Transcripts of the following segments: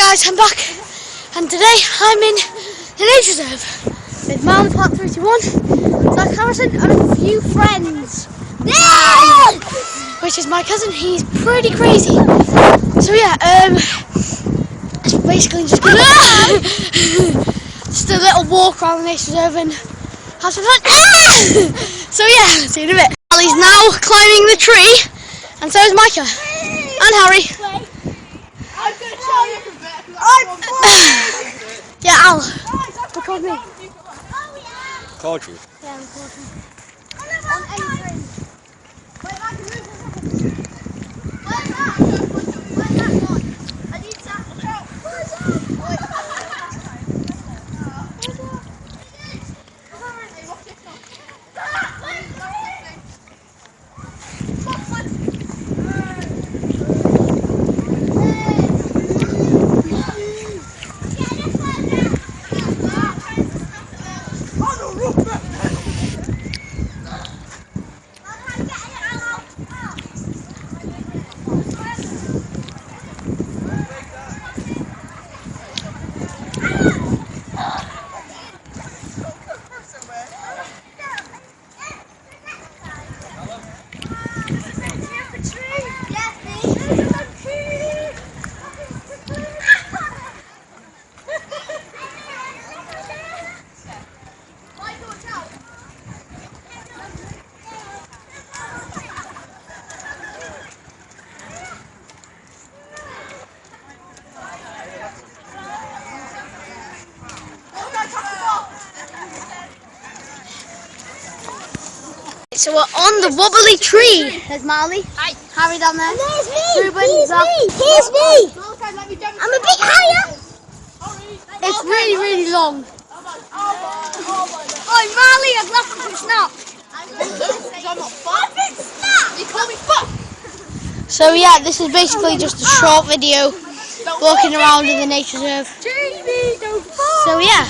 guys, I'm back, and today I'm in the nature reserve with Marley Park 31, Zach Harrison and a few friends. Yeah! Which is my cousin. He's pretty crazy. So yeah, it's basically just just a little walk around the nature reserve and have some fun. So yeah, see you in a bit. Ali's now climbing the tree, and so is Micah and Harry. I'm going to tell you a bit. Yeah, Al, record me. Called you. Yeah, I'm recording. Wait, I can move for a second. Where's that? Where's that one? I need that. Where's that? So we're on the wobbly tree. There's Marley. Hi. Harry down there. There's me. Ruben, Zach. Here's me. I'm a bit higher. It's really, really long. Oh, Marley, I've left you some snap. I'm not fat. You call me fat. So yeah, this is basically just a short video walking around in the nature reserve. So yeah,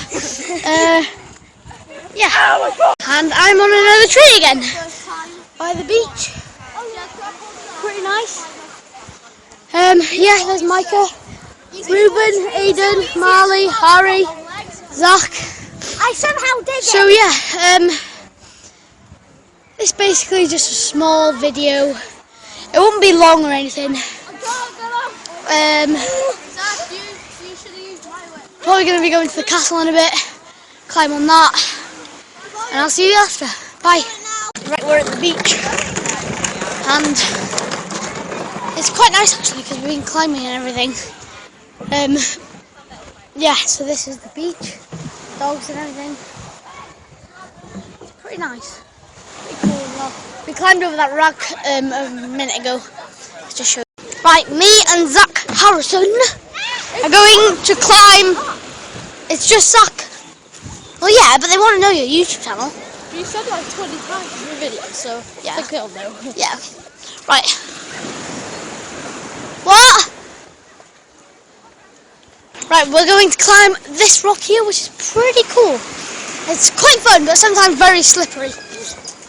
and I'm on another tree again by the beach. Pretty nice. Yeah, there's Micah, Ruben, Aiden, Marley, Harry, Zach. I somehow did it. So yeah, it's basically just a small video. It won't be long or anything. Probably going to be going to the castle in a bit, climb on that, and I'll see you after. Bye. Right, we're at the beach, and it's quite nice actually because we've been climbing and everything. Yeah, so this is the beach, dogs and everything. It's pretty nice. Pretty cool as well. We climbed over that rock a minute ago. Let's just show you. Right, me and Zach Harrison are going to climb. It's just Zach. Well, yeah, but they want to know your YouTube channel. You said like 20 times in your video, so Yeah. I think they'll know. Yeah. Right. What? Right, we're going to climb this rock here, which is pretty cool. It's quite fun, but sometimes very slippery.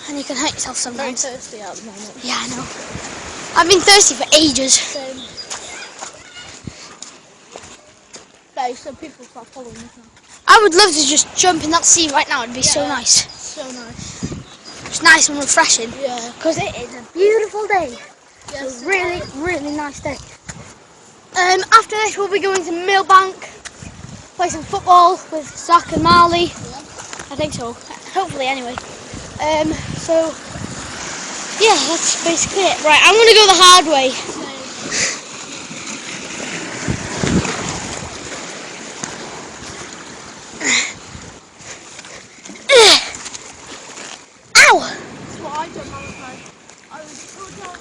And you can hurt yourself Very sometimes. thirsty at the moment. Yeah, I know. I've been thirsty for ages. Same. Okay, so people start following us now. I would love to just jump in that sea right now. It'd be so nice. So nice. It's nice and refreshing. Yeah. Because it is a beautiful day. Yes. It's a really, really nice day. After this, we'll be going to Millbank, play some football with Zach and Marley. I think so. Hopefully, anyway. So yeah, that's basically it. Right, I'm gonna go the hard way. Ow! That's what I done last night. I was so down.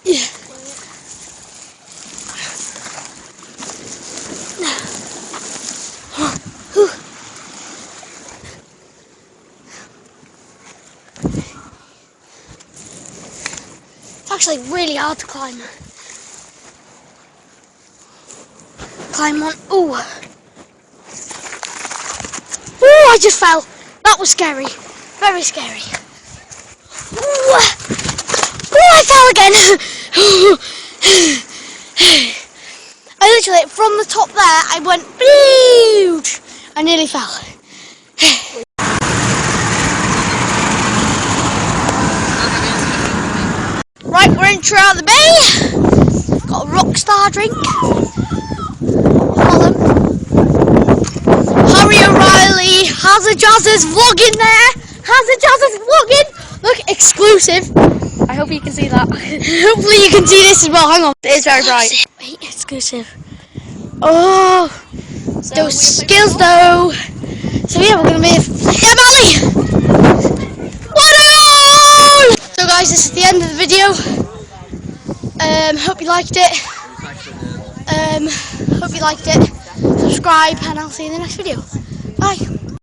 Yeah. It's actually really hard to climb. Climb on. Ooh. Ooh, I just fell. That was scary. Very scary. Ooh. Ooh, I I fell again. I literally, from the top there, I went huge. I nearly fell. Right, we're in Trout the Bay. Got a Rockstar drink. Follow. Harry O'Reilly, Hazard Jazzers vlogging there. Hazard Jazzers vlogging. Look, exclusive. I hope you can see that. Hopefully you can see this as well. Hang on, it is very bright. Wait, exclusive. Oh, so those skills though. So yeah, we're gonna be Molly. What on? So guys, this is the end of the video. Hope you liked it. Hope you liked it. Subscribe, and I'll see you in the next video.